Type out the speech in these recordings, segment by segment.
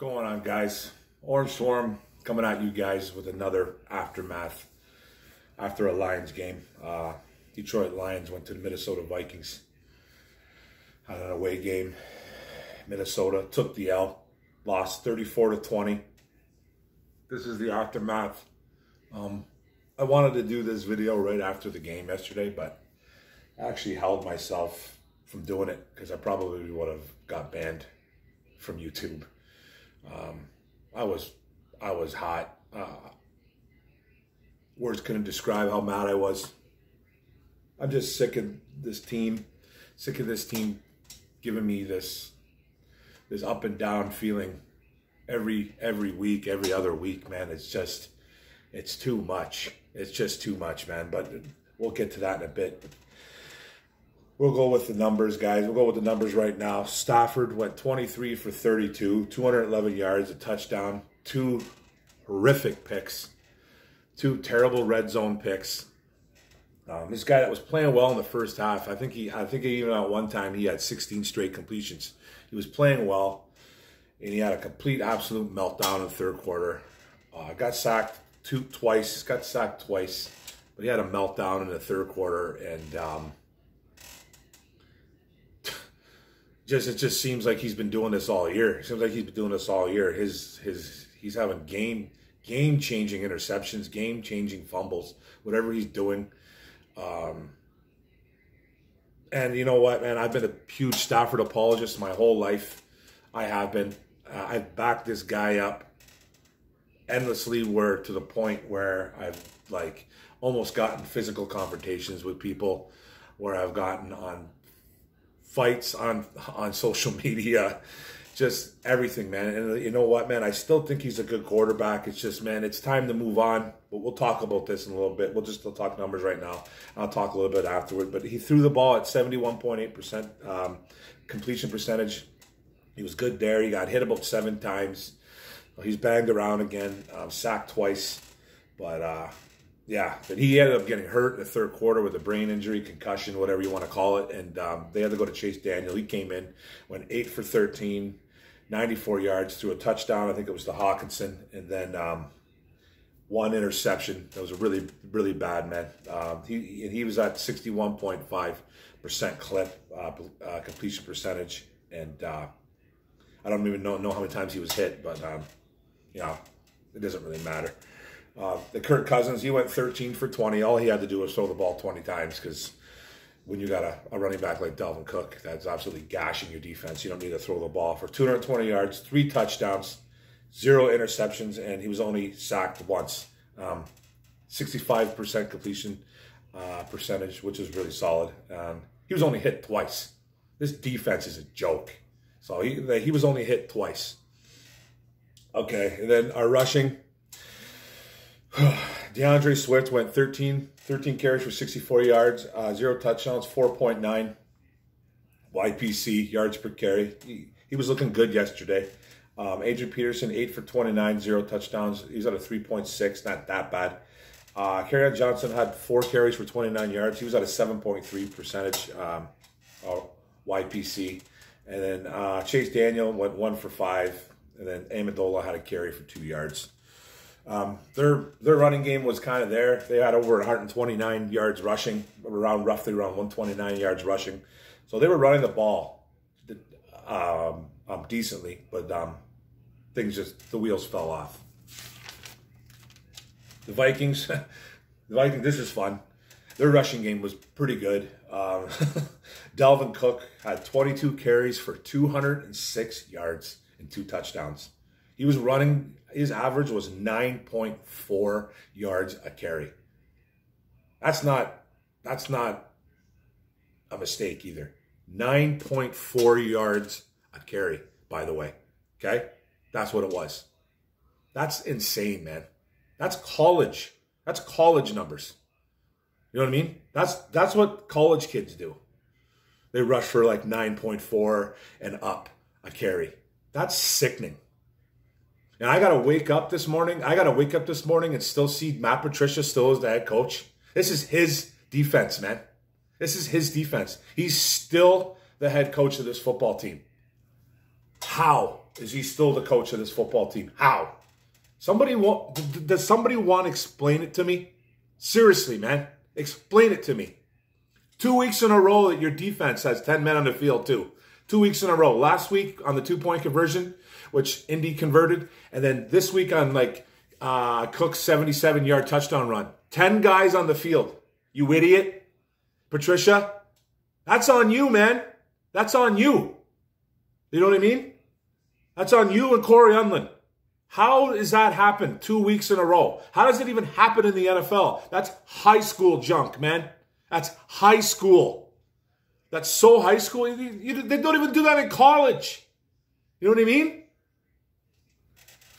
Going on, guys? Orange Swarm coming at you guys with another aftermath after a Lions game. Detroit Lions went to the Minnesota Vikings. Had an away game. Minnesota took the L, lost 34-20. This is the aftermath. I wanted to do this video right after the game yesterday, but I actually held myself from doing it because I probably would have got banned from YouTube. I was hot. Words couldn't describe how mad I was. I'm just sick of this team. Sick of this team giving me this up and down feeling every week, every other week, man. It's too much. It's just too much, man. But we'll get to that in a bit. We'll go with the numbers, guys. We'll go with the numbers right now. Stafford went 23 for 32, 211 yards, a touchdown, 2 horrific picks, 2 terrible red zone picks. This guy that was playing well in the first half, I think even at one time he had 16 straight completions. He was playing well, and he had a complete, absolute meltdown in the third quarter. Got sacked twice, but he had a meltdown in the third quarter, and it just seems like he's been doing this all year. It seems like he's been doing this all year. He's having game-changing interceptions, game-changing fumbles, whatever he's doing. And you know what, man? I've been a huge Stafford apologist my whole life. I have been. I've backed this guy up endlessly, to the point where I've almost gotten physical confrontations with people, where I've gotten on fights on social media, just everything, man. And you know what, man? I still think he's a good quarterback. It's just, man, it's time to move on. But we'll talk about this in a little bit. We'll talk numbers right now. I'll talk a little bit afterward. But he threw the ball at 71.8% completion percentage. He was good there. He got hit about 7 times. He's banged around again, sacked twice. But yeah, but he ended up getting hurt in the third quarter with a brain injury, concussion, whatever you want to call it. And they had to go to Chase Daniel. He came in, went 8 for 13, 94 yards, threw a touchdown. I think it was to Hawkinson. And then 1 interception. That was a really, really bad, man. He was at 61.5% clip, completion percentage. And I don't even know how many times he was hit, but, it doesn't really matter. The Kirk Cousins, he went 13 for 20. All he had to do was throw the ball 20 times, because when you got a running back like Dalvin Cook, that's absolutely gashing your defense. You don't need to throw the ball. For 220 yards, 3 touchdowns, 0 interceptions, and he was only sacked once. 65% completion percentage, which is really solid. He was only hit twice. This defense is a joke. So he was only hit twice. Okay, and then our rushing. DeAndre Swift went 13 carries for 64 yards, 0 touchdowns, 4.9 YPC, yards per carry. He was looking good yesterday. Adrian Peterson, 8 for 29, 0 touchdowns. He's at a 3.6, not that bad. Kerryon Johnson had 4 carries for 29 yards. He was at a 7.3 percentage YPC. And then Chase Daniel went 1 for 5. And then Amendola had a carry for 2 yards. Their running game was kind of there. They had over 129 yards rushing, roughly around 129 yards rushing. So they were running the ball decently, but the wheels fell off. The Vikings, this is fun. Their rushing game was pretty good. Dalvin Cook had 22 carries for 206 yards and 2 touchdowns. He was running, his average was 9.4 yards a carry. That's not a mistake either. 9.4 yards a carry, by the way. Okay? That's what it was. That's insane, man. That's college. That's college numbers. You know what I mean? That's what college kids do. They rush for like 9.4 and up a carry. That's sickening. And I got to wake up this morning. And still see Matt Patricia still as the head coach. This is his defense, man. This is his defense. He's still the head coach of this football team. How is he still the coach of this football team? How? Does somebody want to explain it to me? Seriously, man. Explain it to me. 2 weeks in a row that your defense has 10 men on the field, too. 2 weeks in a row. Last week on the 2-point conversion, which Indy converted. And then this week on, Cook's 77-yard touchdown run. 10 guys on the field. You idiot. Patricia, that's on you, man. That's on you. You know what I mean? That's on you and Corey Unlin. How does that happen 2 weeks in a row? How does it even happen in the NFL? That's high school junk, man. That's high school. That's so high school. They don't even do that in college. You know what I mean?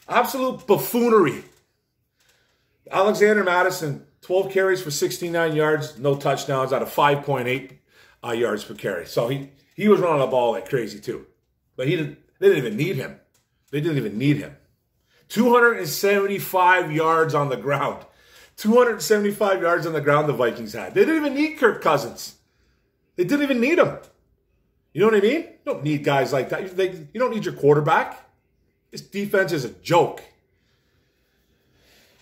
Absolute buffoonery. Alexander Madison, 12 carries for 69 yards, no touchdowns out of 5.8 yards per carry. So he was running the ball like crazy too. But they didn't even need him. They didn't even need him. 275 yards on the ground. 275 yards on the ground the Vikings had. They didn't even need Kirk Cousins. They didn't even need him. You know what I mean? You don't need guys like that. You don't need your quarterback. This defense is a joke.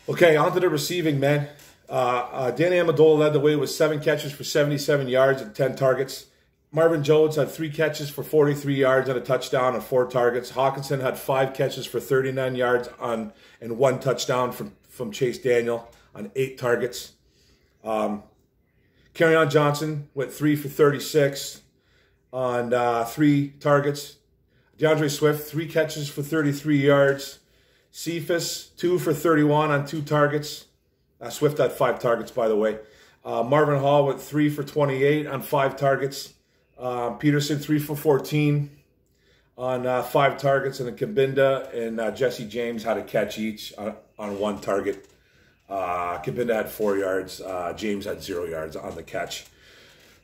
Okay, on to the receiving, man. Danny Amendola led the way with 7 catches for 77 yards and 10 targets. Marvin Jones had 3 catches for 43 yards and a touchdown on 4 targets. Hawkinson had 5 catches for 39 yards and 1 touchdown from Chase Daniel on 8 targets. Kerryon Johnson went 3 for 36 on 3 targets. DeAndre Swift, 3 catches for 33 yards. Cephas, 2 for 31 on 2 targets. Swift had 5 targets, by the way. Marvin Hall went 3 for 28 on 5 targets. Peterson, 3 for 14 on 5 targets. And then Kabinda and Jesse James had a catch each on 1 target. Kabinda had 4 yards. James had 0 yards on the catch.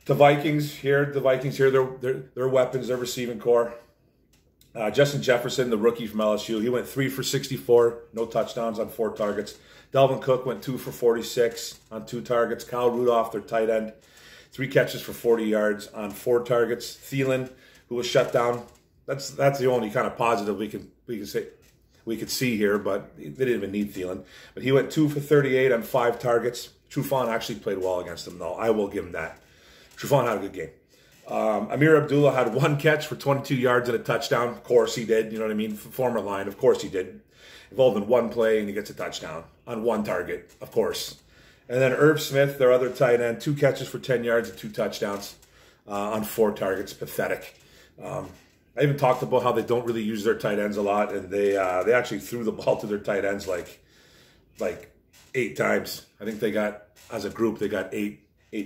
The Vikings here, their weapons, their receiving core. Justin Jefferson, the rookie from LSU, he went 3 for 64, no touchdowns on 4 targets. Dalvin Cook went 2 for 46 on 2 targets. Kyle Rudolph, their tight end, 3 catches for 40 yards on 4 targets. Thielen, who was shut down, that's the only kind of positive we could see here, but they didn't even need Thielen. But he went 2 for 38 on 5 targets. Trufant actually played well against him, though. I will give him that. Trufant had a good game. Amir Abdullah had 1 catch for 22 yards and a touchdown. Of course he did. You know what I mean? Former line. Of course he did. Involved in 1 play and he gets a touchdown on 1 target. Of course. And then Irv Smith, their other tight end, 2 catches for 10 yards and 2 touchdowns on 4 targets. Pathetic. I even talked about how they don't really use their tight ends a lot, and they actually threw the ball to their tight ends like 8 times. I think they got, as a group, they got 8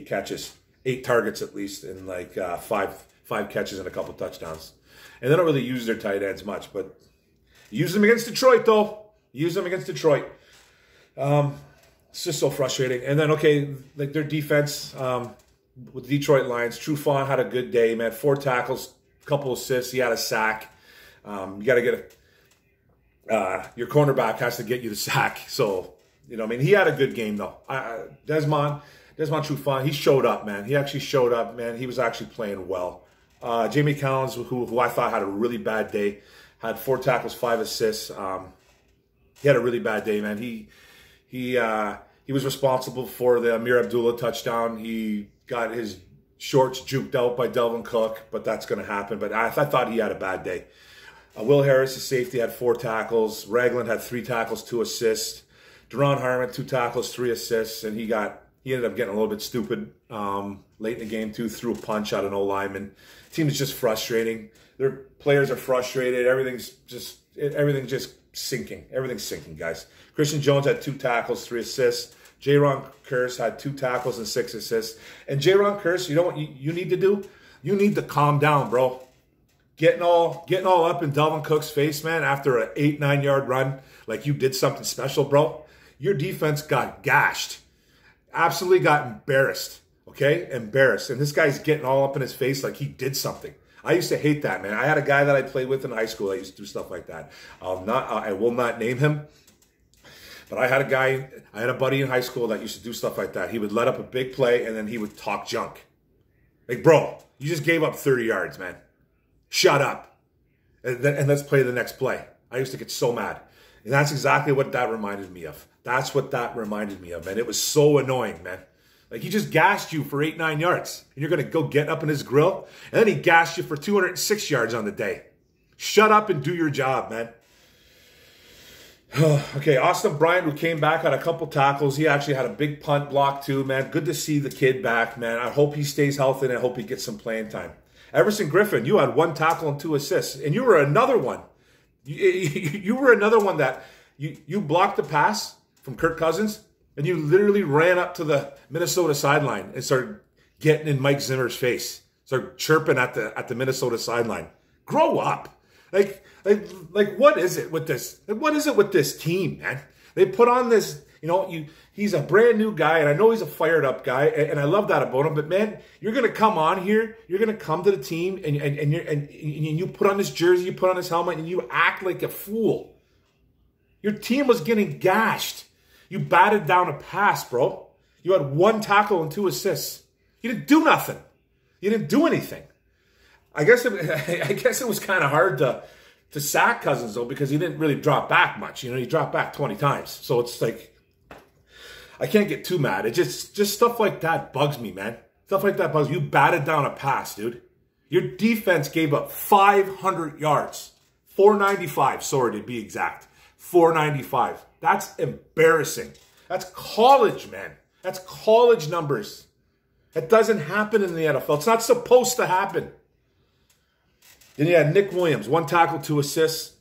catches. 8 targets at least, and 5 catches and a couple touchdowns. And they don't really use their tight ends much, but use them against Detroit, though. Use them against Detroit. It's just so frustrating. And then, their defense with the Detroit Lions, Trufant had a good day, man. 4 tackles, a couple assists. He had a sack. You got to get your cornerback has to get you the sack. So, he had a good game, though. Desmond Trufant, he showed up, man. He actually showed up, man. He was actually playing well. Jamie Collins, who I thought had a really bad day, had 4 tackles, 5 assists. He had a really bad day, man. He was responsible for the Amir Abdullah touchdown. He got his shorts juked out by Dalvin Cook, but that's going to happen. But I thought he had a bad day. Will Harris, his safety, had 4 tackles. Ragland had 3 tackles, 2 assists. Deron Harmon, 2 tackles, 3 assists, and he ended up getting a little bit stupid late in the game, too. Threw a punch out of no lineman. Team is just frustrating. Their players are frustrated. Everything's just sinking. Everything's sinking, guys. Christian Jones had 2 tackles, 3 assists. Jaron Kearse had 2 tackles and 6 assists. And Jaron Kearse, you know what you need to do? You need to calm down, bro. Getting all up in Dalvin Cook's face, man, after an 8-9 yard run, like you did something special, bro. Your defense got gashed. Absolutely got embarrassed, okay? Embarrassed. And this guy's getting all up in his face like he did something. I used to hate that, man. I had a guy that I played with in high school that used to do stuff like that. I will not name him. But I had a buddy in high school that used to do stuff like that. He would let up a big play and then he would talk junk. Like, bro, you just gave up 30 yards, man. Shut up. and let's play the next play. I used to get so mad. And that's exactly what that reminded me of. That's what that reminded me of, man. It was so annoying, man. Like, he just gassed you for 8-9 yards. And you're going to go get up in his grill. And then he gassed you for 206 yards on the day. Shut up and do your job, man. Okay, Austin Bryant, who came back, had a couple tackles. He actually had a big punt block too, man. Good to see the kid back, man. I hope he stays healthy, and I hope he gets some playing time. Everson Griffin, you had 1 tackle and 2 assists. And you were another one. You were another one that you blocked the pass from Kirk Cousins, and you literally ran up to the Minnesota sideline and started getting in Mike Zimmer's face. Started chirping at the Minnesota sideline. Grow up. Like what is it with this? What is it with this team, man? They put on this, he's a brand new guy, and I know he's a fired up guy, and I love that about him. But man, you're gonna come on here, you're gonna come to the team, and you put on this jersey, you put on this helmet, and you act like a fool. Your team was getting gashed. You batted down a pass, bro. You had 1 tackle and 2 assists. You didn't do nothing. You didn't do anything. I guess it was kind of hard to sack Cousins, though, because he didn't really drop back much. He dropped back 20 times. So it's like, I can't get too mad. It just stuff like that bugs me, man. Stuff like that bugs me. You batted down a pass, dude. Your defense gave up 500 yards. 495, sorry to be exact. 495. That's embarrassing. That's college, man. That's college numbers. That doesn't happen in the NFL. It's not supposed to happen. Then you had Nick Williams, 1 tackle, 2 assists.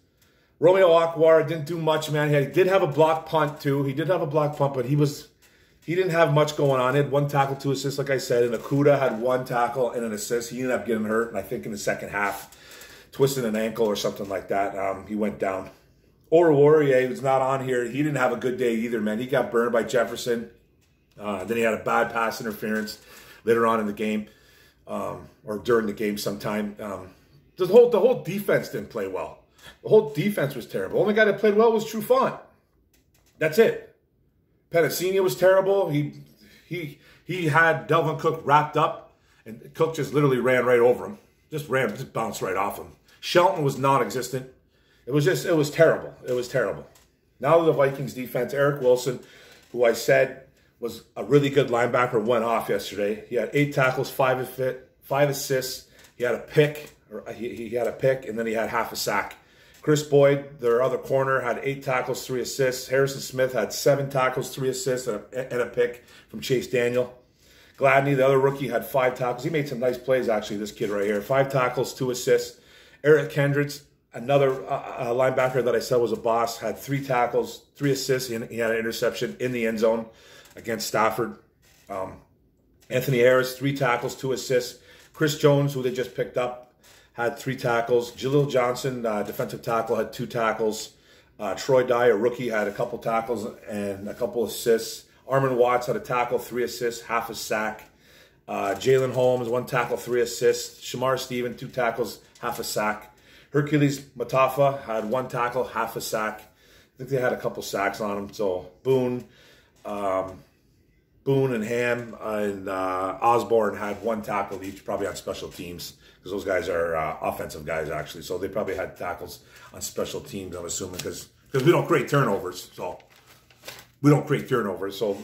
Romeo Okwara didn't do much, man. He did have a block punt, too. He did have a block punt, but he didn't have much going on. He had 1 tackle, 2 assists, like I said. And Okudah had 1 tackle and an assist. He ended up getting hurt, and I think in the second half, twisting an ankle or something like that. He went down. Oruwariye was not on here. He didn't have a good day either, man. He got burned by Jefferson. Then he had a bad pass interference later on in the game, or during the game sometime. The whole defense didn't play well. The whole defense was terrible. The only guy that played well was Trufant. That's it. Penasini was terrible. He had Delvin Cook wrapped up, and Cook just literally ran right over him. Just bounced right off him. Shelton was non-existent. It was terrible. It was terrible. Now the Vikings defense, Eric Wilson, who I said was a really good linebacker, went off yesterday. He had 8 tackles, 5 assists. He had a pick. He had a pick, and then he had half a sack. Chris Boyd, their other corner, had 8 tackles, 3 assists. Harrison Smith had 7 tackles, 3 assists, and a pick from Chase Daniel. Gladney, the other rookie, had 5 tackles. He made some nice plays, actually, this kid right here. 5 tackles, 2 assists. Eric Kendricks, another linebacker that I said was a boss, had 3 tackles, 3 assists, and he had an interception in the end zone against Stafford. Anthony Harris, 3 tackles, 2 assists. Chris Jones, who they just picked up, had 3 tackles. Jaleel Johnson, defensive tackle, had 2 tackles. Troy Dye, a rookie, had a couple tackles and a couple assists. Armon Watts had a tackle, 3 assists, half a sack. Jalen Holmes, 1 tackle, 3 assists. Shamar Stephen, 2 tackles, half a sack. Hercules Matafa had 1 tackle, half a sack. I think they had a couple sacks on him. So Boone and Ham and Osborne had 1 tackle each, probably on special teams, because those guys are offensive guys, actually. So they probably had tackles on special teams, I'm assuming, because we don't create turnovers. So we don't create turnovers. So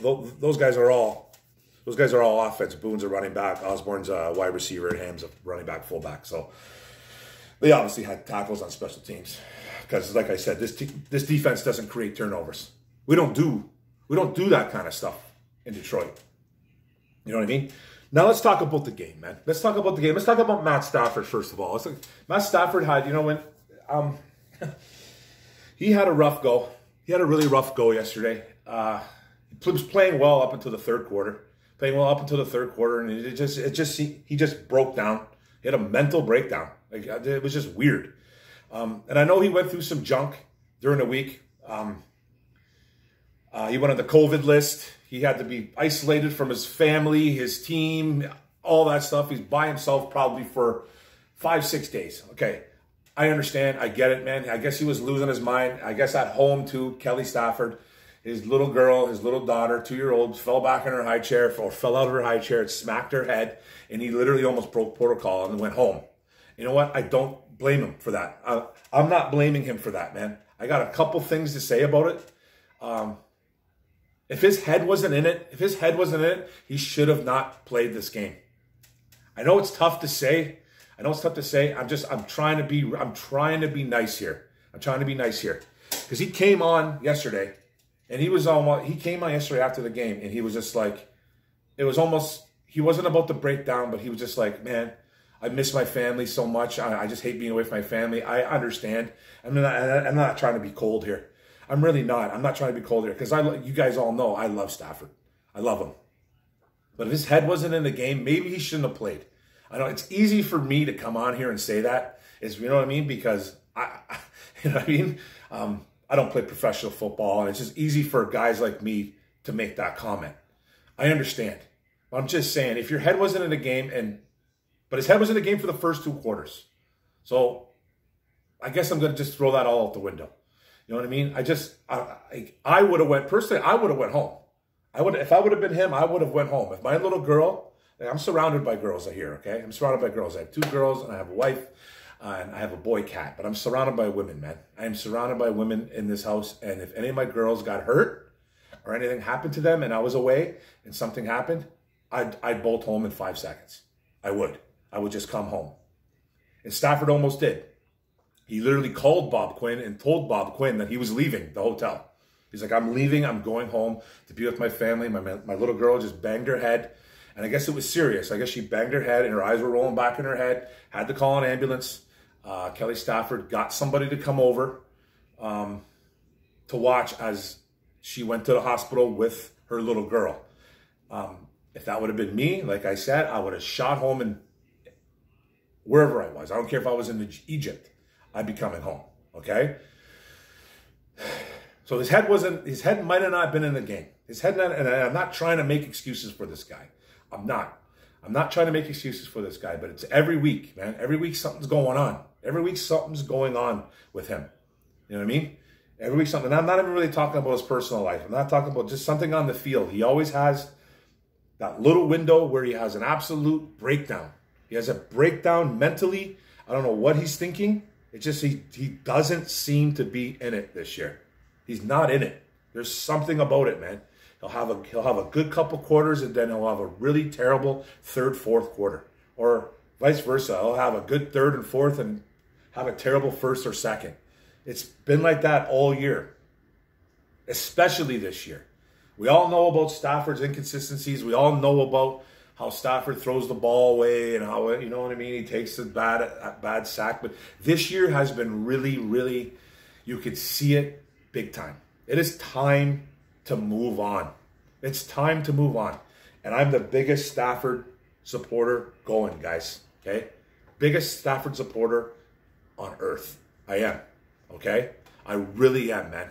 those guys are all offense. Boone's a running back. Osborne's a wide receiver. And Ham's a running back, fullback. So they obviously had tackles on special teams, because, like I said, this defense doesn't create turnovers. We don't do that kind of stuff in Detroit. You know what I mean? Now let's talk about the game, man. Let's talk about the game. Let's talk about Matt Stafford, first of all. Matt Stafford had, he had a rough go. He had a really rough go yesterday. He was playing well up until the third quarter. And he just broke down. He had a mental breakdown. Like, it was just weird. And I know he went through some junk during the week. He went on the COVID list. He had to be isolated from his family, his team, all that stuff. He's by himself probably for 5-6 days. Okay, I understand. I get it, man. I guess he was losing his mind. I guess at home, too, Kelly Stafford, his little girl, his little daughter, 2-year-old, fell back in her high chair, or fell out of her high chair, and smacked her head, and he literally almost broke protocol and went home. You know what? I don't blame him for that. I'm not blaming him for that, man. I got a couple things to say about it. If his head wasn't in it, he should have not played this game. I know it's tough to say. I'm trying to be nice here. Because he came on yesterday, and he came on yesterday after the game, and he was just like, he wasn't about to break down, but he was just like, man, I miss my family so much. I just hate being away from my family. I understand. I'm not trying to be cold here. I'm really not. I'm not trying to be cold here because you guys all know I love Stafford. I love him. But if his head wasn't in the game, maybe he shouldn't have played. I know it's easy for me to come on here and say that. You know what I mean? Because you know what I mean? I don't play professional football, and it's just easy for guys like me to make that comment. I understand. But I'm just saying, if your head wasn't in the game, but his head was in the game for the first 2 quarters. So I guess I'm going to just throw that all out the window. You know what I mean? I would have went, personally, I would have went home. If I would have been him, I would have went home. If my little girl, I'm surrounded by girls here, okay? I'm surrounded by girls. I have 2 girls, and I have a wife, and I have a boy cat. But I'm surrounded by women, man. I am surrounded by women in this house, and if any of my girls got hurt or anything happened to them and I was away and something happened, I'd bolt home in 5 seconds. I would just come home. And Stafford almost did. He literally called Bob Quinn and told Bob Quinn that he was leaving the hotel. He's like, I'm leaving. I'm going home to be with my family. My little girl just banged her head. And I guess it was serious. I guess she banged her head and her eyes were rolling back in her head. Had to call an ambulance. Kelly Stafford got somebody to come over to watch as she went to the hospital with her little girl. If that would have been me, like I said, I would have shot home and wherever I was. I don't care if I was in Egypt. I'd be coming home, okay? So his head might have not been in the game. And I'm not trying to make excuses for this guy. I'm not trying to make excuses for this guy, but it's every week, man. Every week something's going on. Every week something's going on with him. You know what I mean? Every week something. And I'm not even really talking about his personal life. I'm not talking about just something on the field. He always has that little window where he has an absolute breakdown. He has a breakdown mentally. I don't know what he's thinking. It's just he doesn't seem to be in it this year. He's not in it. There's something about it, man. He'll have a good couple quarters, and then he'll have a really terrible 3rd, 4th quarter. Or vice versa. He'll have a good 3rd and 4th and have a terrible 1st or 2nd. It's been like that all year, especially this year. We all know about Stafford's inconsistencies. We all know about how Stafford throws the ball away and how, you know what I mean, he takes a bad sack. But this year has been really, really, you could see it big time. It is time to move on. It's time to move on. And I'm the biggest Stafford supporter going, guys, okay? Biggest Stafford supporter on earth. I am, okay? I really am, man.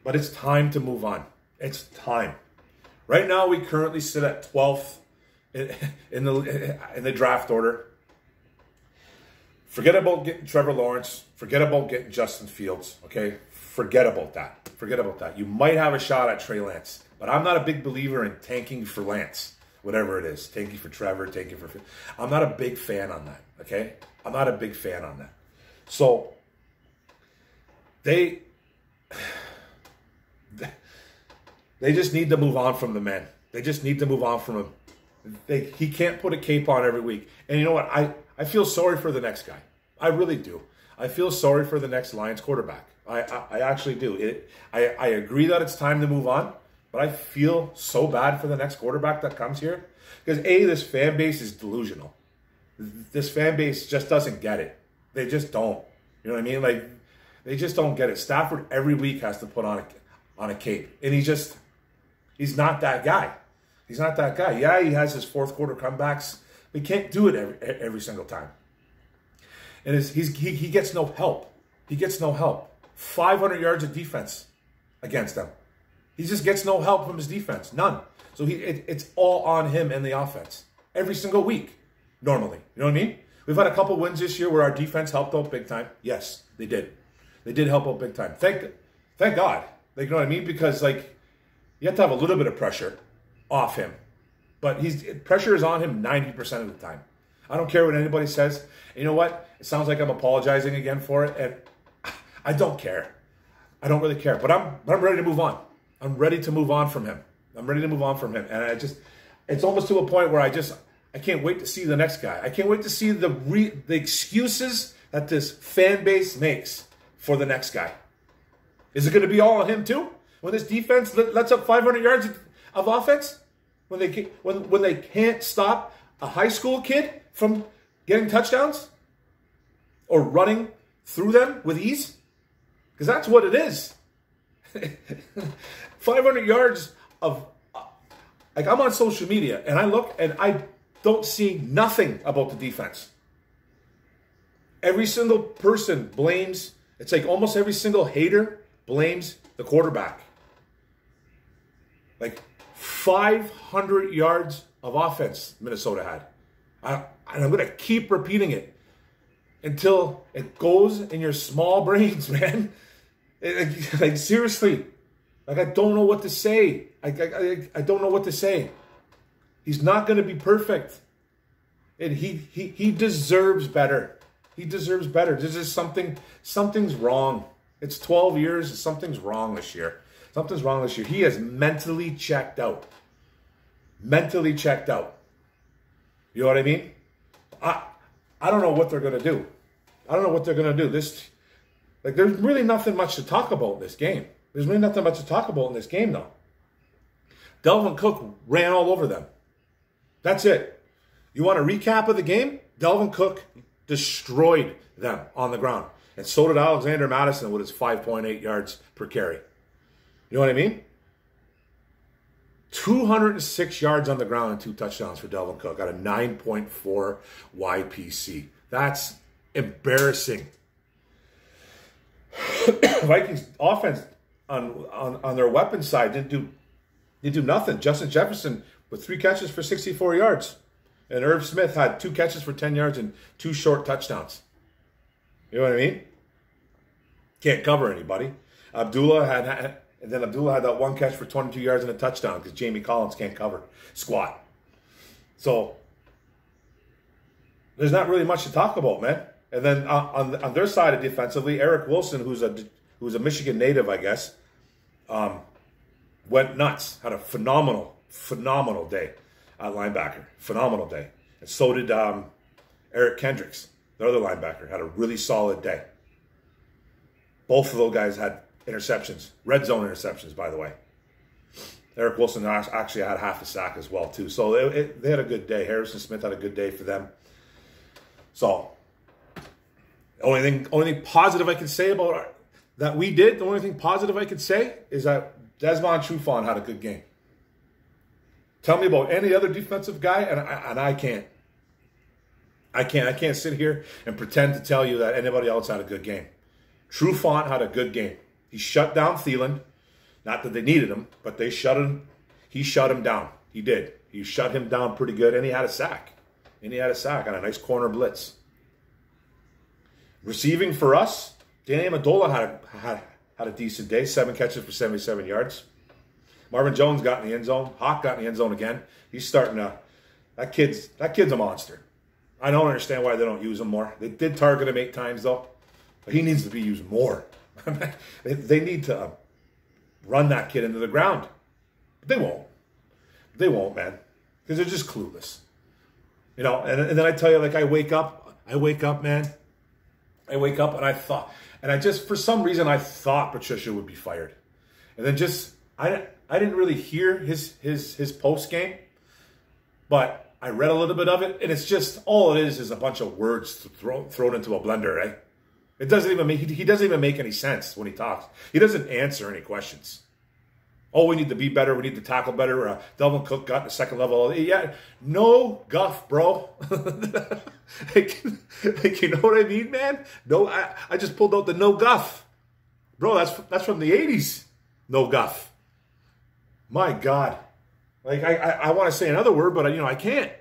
But it's time to move on. It's time. Right now, we currently sit at 12th in the draft order. Forget about getting Trevor Lawrence. Forget about getting Justin Fields, okay? Forget about that. Forget about that. You might have a shot at Trey Lance, but I'm not a big believer in tanking for Lance, whatever it is. Tanking for Trevor, tanking for Fields. I'm not a big fan on that, okay? I'm not a big fan on that. So, they just need to move on from the man. They just need to move on from him. He can't put a cape on every week. And you know what? I feel sorry for the next guy. I really do. I feel sorry for the next Lions quarterback. I actually do. I agree that it's time to move on, but I feel so bad for the next quarterback that comes here. Because this fan base is delusional. This fan base just doesn't get it. They just don't. You know what I mean? Like, they just don't get it. Stafford every week has to put on a cape. And he's not that guy. He's not that guy. Yeah, he has his 4th quarter comebacks. But he can't do it every single time. And he gets no help. He gets no help. 500 yards of defense against them. He just gets no help from his defense. None. So it's all on him and the offense. Every single week, normally. You know what I mean? We've had a couple wins this year where our defense helped out big time. Yes, they did. They did help out big time. Thank God. Like, you know what I mean? Because, like, you have to have a little bit of pressure off him. But pressure is on him 90% of the time. I don't care what anybody says. And you know what? It sounds like I'm apologizing again for it, and I don't care. I don't really care. But I'm ready to move on. I'm ready to move on from him. I'm ready to move on from him. And it's almost to a point where I can't wait to see the next guy. I can't wait to see the excuses that this fan base makes for the next guy. Is it going to be all on him too? When this defense lets up 500 yards of offense? When they can't stop a high school kid from getting touchdowns? Or running through them with ease? Because that's what it is. 500 yards of... Like, I'm on social media, and I look, and I don't see nothing about the defense. Every single person blames... It's like almost every single hater blames the quarterback. Like, 500 yards of offense Minnesota had. And I'm going to keep repeating it until it goes in your small brains, man. Like, seriously. Like, I don't know what to say. I don't know what to say. He's not going to be perfect. And he deserves better. He deserves better. There's just something's wrong. It's 12 years. Something's wrong this year. Something's wrong this year. He has mentally checked out. Mentally checked out. You know what I mean? I don't know what they're going to do. I don't know what they're going to do. There's really nothing much to talk about in this game. There's really nothing much to talk about in this game, though. Dalvin Cook ran all over them. That's it. You want a recap of the game? Dalvin Cook destroyed them on the ground. And so did Alexander Madison with his 5.8 yards per carry. You know what I mean? 206 yards on the ground and 2 touchdowns for Dalvin Cook at a 9.4 YPC. That's embarrassing. Vikings offense on their weapon side didn't do nothing. Justin Jefferson with 3 catches for 64 yards. And Irv Smith had 2 catches for 10 yards and 2 short touchdowns. You know what I mean? Can't cover anybody. Abdullah had that 1 catch for 22 yards and a touchdown because Jamie Collins can't cover squat. So there's not really much to talk about, man. And then on their side of defensively, Eric Wilson, who's a Michigan native, I guess, went nuts. Had a phenomenal day at linebacker. Phenomenal day. And so did Eric Kendricks, the other linebacker, had a really solid day. Both of those guys had interceptions. Red zone interceptions, by the way. Eric Wilson actually had half a sack as well, too. So they had a good day. Harrison Smith had a good day for them. So the only thing positive I can say about that we did, the only thing positive I can say is that Desmond Trufant had a good game. Tell me about any other defensive guy, and I can't. I can't sit here and pretend to tell you that anybody else had a good game. Trufant had a good game. He shut down Thielen. Not that they needed him, but he shut him down. He did. He shut him down pretty good, and he had a sack. On a nice corner blitz. Receiving for us, Danny Amendola had a decent day. 7 catches for 77 yards. Marvin Jones got in the end zone. Hawk got in the end zone again. He's starting to... That kid's a monster. I don't understand why they don't use him more. They did target him 8 times, though. But he needs to be used more. They need to run that kid into the ground. But they won't. They won't, man. Because they're just clueless. You know, and then I tell you, like, I wake up, man. I wake up and I just, for some reason, I thought Patricia would be fired. And then I didn't really hear his post game, but I read a little bit of it, and it's just, all it is a bunch of words thrown into a blender, right? It doesn't even make, he doesn't even make any sense when he talks. He doesn't answer any questions. Oh, we need to be better. We need to tackle better. Dalvin Cook got in the second level. Yeah, no guff, bro. like, you know what I mean, man? No, I just pulled out the no guff. Bro, that's from the 80s. No guff. My God. Like, I want to say another word, but, I can't.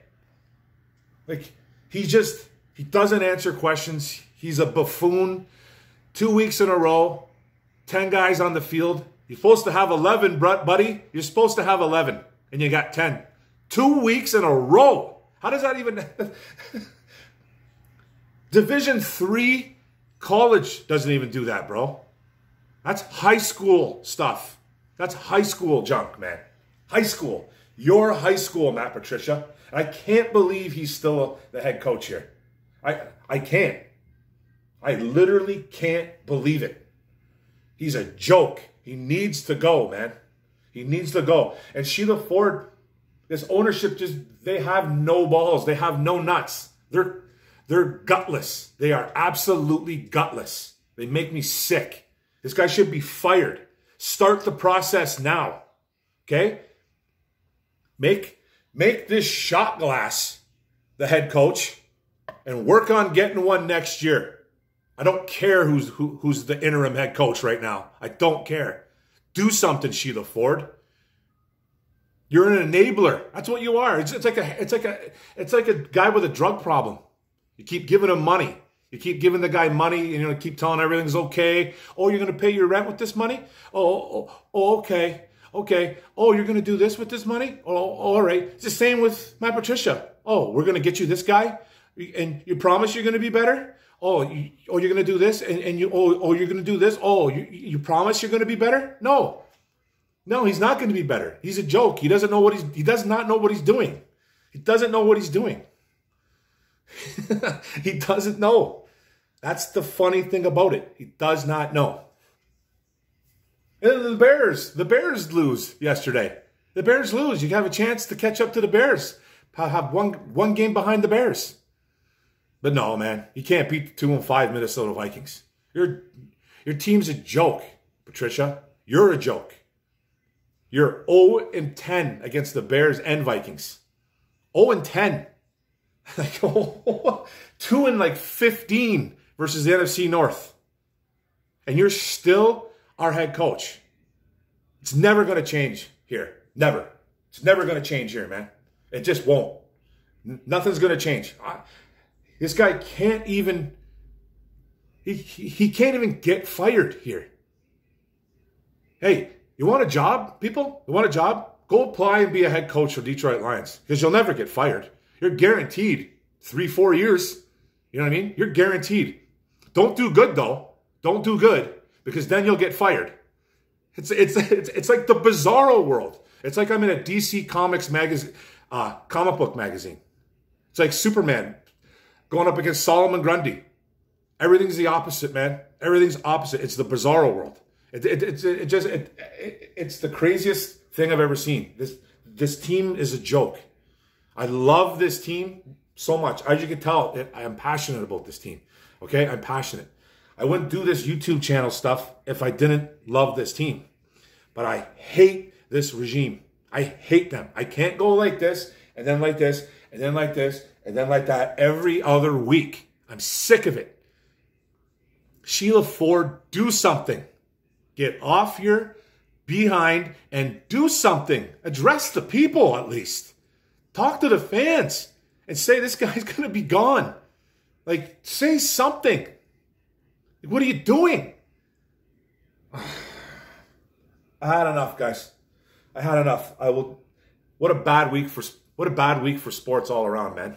Like, he doesn't answer questions. He's a buffoon. 2 weeks in a row. 10 guys on the field. You're supposed to have 11, buddy. You're supposed to have 11, and you got 10. 2 weeks in a row. How does that even... Division III college doesn't even do that, bro. That's high school stuff. That's high school junk, man. High school. Your high school, Matt Patricia. I can't believe he's still the head coach here. I can't. I literally can't believe it. He's a joke. He needs to go, man. He needs to go. And Sheila Ford, this ownership they have no balls. They have no nuts. They're gutless. They are absolutely gutless. They make me sick. This guy should be fired. Start the process now. Okay? Make this shot glass the head coach and work on getting one next year. I don't care who's the interim head coach right now. I don't care. Do something, Sheila Ford. You're an enabler. That's what you are. It's like a guy with a drug problem. You keep giving him money. You keep giving the guy money, and you keep telling him everything's okay. Oh, you're going to pay your rent with this money? Oh, okay. Okay. Oh, you're going to do this with this money? Oh, all right. It's the same with Matt Patricia. Oh, we're going to get you this guy, and you promise you're going to be better? Oh, you're going to do this, and you're going to do this? Oh, you promise you're going to be better? No, he's not going to be better. He's a joke. He does not know what he's doing. He doesn't know what he's doing. He doesn't know. That's the funny thing about it. He does not know. And the Bears lose yesterday. The Bears lose. You have a chance to catch up to the Bears. Have one game behind the Bears. But no, man, you can't beat the 2-5 Minnesota Vikings. Your team's a joke, Patricia. You're a joke. You're 0-10 against the Bears and Vikings. 0-10. Like 2-15 versus the NFC North. And you're still our head coach. It's never going to change here. Never. It's never going to change here, man. It just won't. Nothing's going to change. This guy can't even, he can't even get fired here. Hey, you want a job, people? You want a job? Go apply and be a head coach for Detroit Lions, because you'll never get fired. You're guaranteed 3-4 years. You know what I mean? You're guaranteed. Don't do good, though. Don't do good, because then you'll get fired. It's like the bizarro world. It's like I'm in a DC Comics magazine, comic book magazine. It's like Superman going up against Solomon Grundy. Everything's the opposite, man. Everything's opposite. It's the bizarro world. It's the craziest thing I've ever seen. This team is a joke. I love this team so much. As you can tell, I am passionate about this team. Okay? I'm passionate. I wouldn't do this YouTube channel stuff if I didn't love this team. But I hate this regime. I hate them. I can't go like this, and then like this, and then like this, and then like that every other week. I'm sick of it. Sheila Ford, do something. Get off your behind and do something. Address the people at least. Talk to the fans and say this guy's going to be gone. Like, say something. What are you doing? I had enough, guys. I had enough. What a bad week for sports all around, man.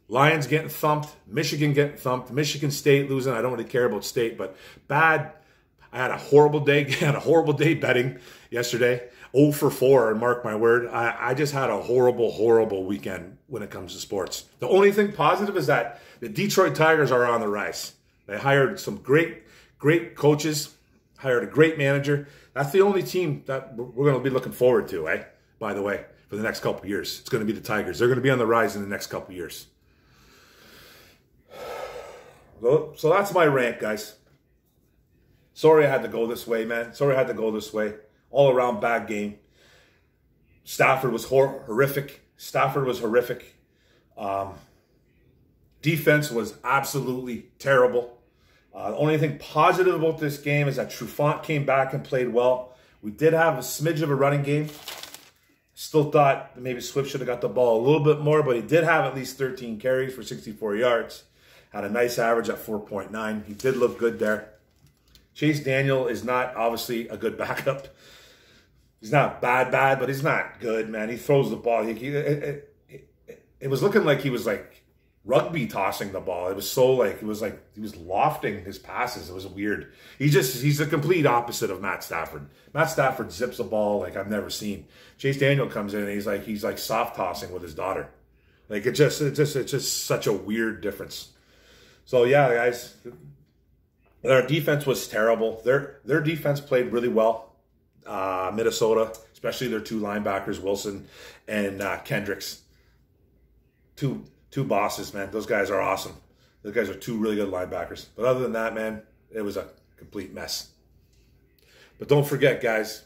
Lions getting thumped, Michigan getting thumped, Michigan State losing. I don't really care about State, but bad. I had a horrible day. Had a horrible day betting yesterday. 0 for 4, and mark my word. I just had a horrible weekend when it comes to sports. The only thing positive is that the Detroit Tigers are on the rise. They hired some great coaches, hired a great manager. That's the only team that we're going to be looking forward to, eh? By the way, for the next couple of years. It's going to be the Tigers. They're going to be on the rise in the next couple of years. So that's my rant, guys. Sorry I had to go this way, man. Sorry I had to go this way. All around bad game. Stafford was horrific. Defense was absolutely terrible. The only thing positive about this game is that Trufant came back and played well. We did have a smidge of a running game. Still thought maybe Swift should have got the ball a little bit more, but he did have at least 13 carries for 64 yards. Had a nice average at 4.9. He did look good there. Chase Daniel is not obviously a good backup. He's not bad, but he's not good, man. He throws the ball. It was looking like he was like rugby tossing the ball. It was so like, it was like he was lofting his passes. It was weird. He's the complete opposite of Matt Stafford. Matt Stafford zips a ball like I've never seen. Chase Daniel comes in and he's like soft tossing with his daughter. Like it's just such a weird difference. So yeah, guys, their defense was terrible. Their defense played really well. Minnesota, especially their two linebackers, Wilson and Kendricks. Two bosses, man. Those guys are awesome. Those guys are two really good linebackers. But other than that, man, it was a complete mess. But don't forget, guys,